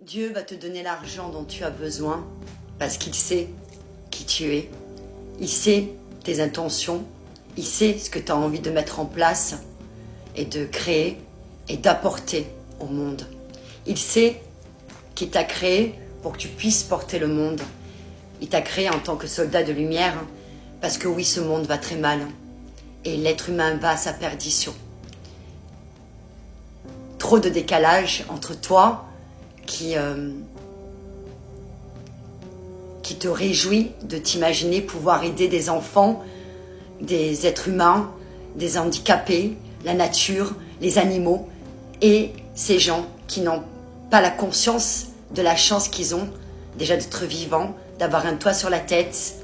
Dieu va te donner l'argent dont tu as besoin parce qu'il sait qui tu es. Il sait tes intentions. Il sait ce que tu as envie de mettre en place et de créer et d'apporter au monde. Il sait qu'il t'a créé pour que tu puisses porter le monde. Il t'a créé en tant que soldat de lumière parce que oui, ce monde va très mal et l'être humain va à sa perdition. Trop de décalage entre toi qui te réjouit de t'imaginer pouvoir aider des enfants, des êtres humains, des handicapés, la nature, les animaux, et ces gens qui n'ont pas la conscience de la chance qu'ils ont déjà d'être vivants, d'avoir un toit sur la tête,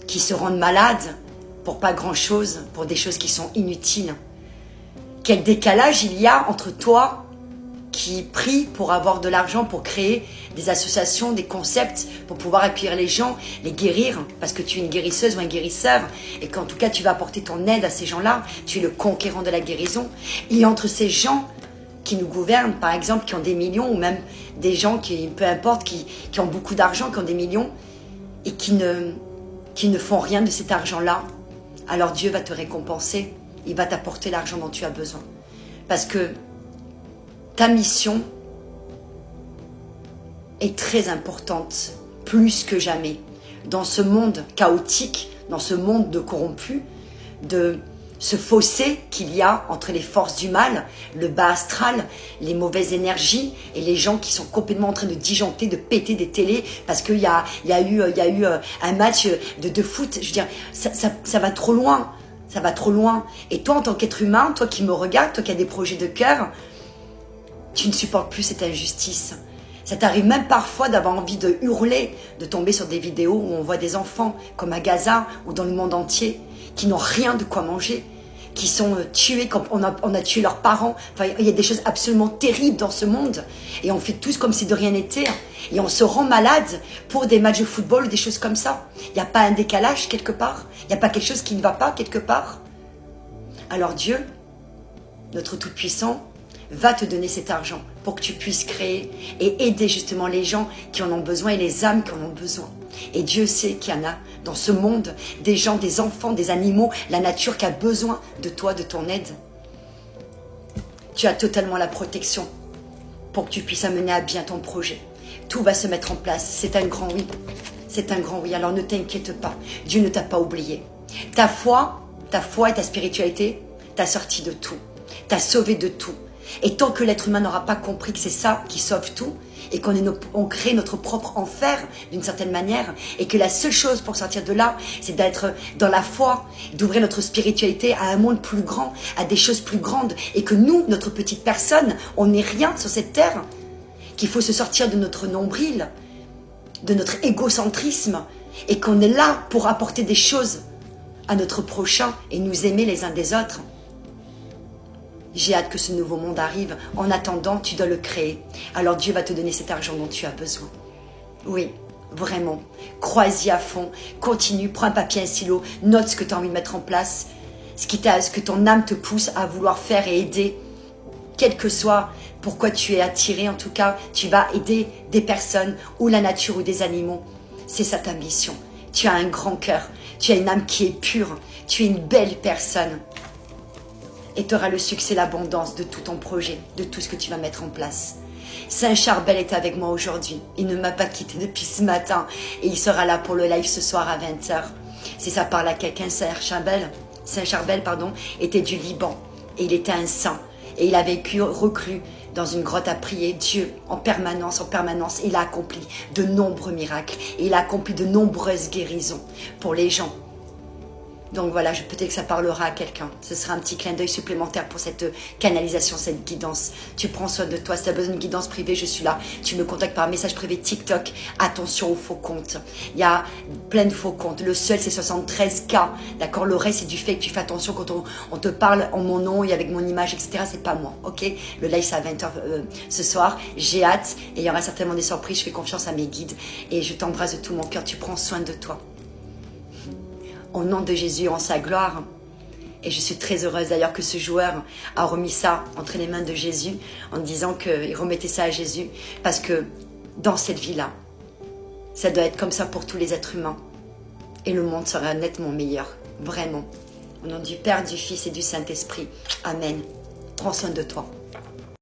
qui se rendent malades pour pas grand-chose, pour des choses qui sont inutiles. Quel décalage il y a entre toi qui prie pour avoir de l'argent, pour créer des associations, des concepts, pour pouvoir accueillir les gens, les guérir, parce que tu es une guérisseuse ou un guérisseur, et qu'en tout cas tu vas apporter ton aide à ces gens-là, tu es le conquérant de la guérison. Et entre ces gens qui nous gouvernent, par exemple, qui ont des millions, ou même des gens qui, peu importe, qui ont beaucoup d'argent, qui ont des millions, et qui ne font rien de cet argent-là, alors Dieu va te récompenser, il va t'apporter l'argent dont tu as besoin. Parce que ta mission est très importante, plus que jamais, dans ce monde chaotique, dans ce monde de corrompus, de ce fossé qu'il y a entre les forces du mal, le bas astral, les mauvaises énergies et les gens qui sont complètement en train de disjoncter, de péter des télés parce qu'il y a eu un match de foot. Je veux dire, ça va trop loin, ça va trop loin. Et toi, en tant qu'être humain, toi qui me regardes, toi qui as des projets de cœur, tu ne supportes plus cette injustice. Ça t'arrive même parfois d'avoir envie de hurler, de tomber sur des vidéos où on voit des enfants, comme à Gaza ou dans le monde entier, qui n'ont rien de quoi manger, qui sont tués comme on a tué leurs parents. Enfin, il y a des choses absolument terribles dans ce monde. Et on fait tous comme si de rien n'était. Et on se rend malade pour des matchs de football ou des choses comme ça. Il n'y a pas un décalage quelque part? Il n'y a pas quelque chose qui ne va pas quelque part? Alors Dieu, notre Tout-Puissant, va te donner cet argent pour que tu puisses créer et aider justement les gens qui en ont besoin et les âmes qui en ont besoin. Et Dieu sait qu'il y en a dans ce monde des gens, des enfants, des animaux, la nature qui a besoin de toi, de ton aide. Tu as totalement la protection pour que tu puisses amener à bien ton projet. Tout va se mettre en place. C'est un grand oui. C'est un grand oui. Alors ne t'inquiète pas. Dieu ne t'a pas oublié. Ta foi et ta spiritualité t'a sorti de tout. T'a sauvé de tout. Et tant que l'être humain n'aura pas compris que c'est ça qui sauve tout, et qu'on crée notre propre enfer d'une certaine manière, et que la seule chose pour sortir de là, c'est d'être dans la foi, d'ouvrir notre spiritualité à un monde plus grand, à des choses plus grandes, et que nous, notre petite personne, on n'est rien sur cette terre, qu'il faut se sortir de notre nombril, de notre égocentrisme, et qu'on est là pour apporter des choses à notre prochain et nous aimer les uns des autres. J'ai hâte que ce nouveau monde arrive. En attendant, tu dois le créer. Alors Dieu va te donner cet argent dont tu as besoin. Oui, vraiment. Crois-y à fond. Continue, prends un papier, un stylo. Note ce que tu as envie de mettre en place. Ce que ton âme te pousse à vouloir faire et aider. Quel que soit pourquoi tu es attiré, en tout cas, tu vas aider des personnes ou la nature ou des animaux. C'est ça ta mission. Tu as un grand cœur. Tu as une âme qui est pure. Tu es une belle personne. Et tu auras le succès, l'abondance de tout ton projet, de tout ce que tu vas mettre en place. Saint Charbel est avec moi aujourd'hui. Il ne m'a pas quitté depuis ce matin. Et il sera là pour le live ce soir à 20h. C'est ça par là quelqu'un, Saint Charbel, était du Liban. Et il était un saint. Et il a vécu, reclus dans une grotte à prier Dieu en permanence. Et il a accompli de nombreux miracles. Et il a accompli de nombreuses guérisons pour les gens. Donc voilà, peut-être que ça parlera à quelqu'un. Ce sera un petit clin d'œil supplémentaire pour cette canalisation, cette guidance. Tu prends soin de toi. Si tu as besoin d'une guidance privée, je suis là. Tu me contactes par message privé TikTok. Attention aux faux comptes. Il y a plein de faux comptes. Le seul, c'est 73K. D'accord? Le reste, c'est du fait que tu fais attention quand on te parle en mon nom et avec mon image, etc. C'est pas moi. Ok? Le live, c'est à 20h ce soir. J'ai hâte. Et il y aura certainement des surprises. Je fais confiance à mes guides. Et je t'embrasse de tout mon cœur. Tu prends soin de toi. Au nom de Jésus, en sa gloire. Et je suis très heureuse d'ailleurs que ce joueur a remis ça entre les mains de Jésus en disant qu'il remettait ça à Jésus. Parce que dans cette vie-là, ça doit être comme ça pour tous les êtres humains. Et le monde sera nettement meilleur. Vraiment. Au nom du Père, du Fils et du Saint-Esprit. Amen. Prends soin de toi.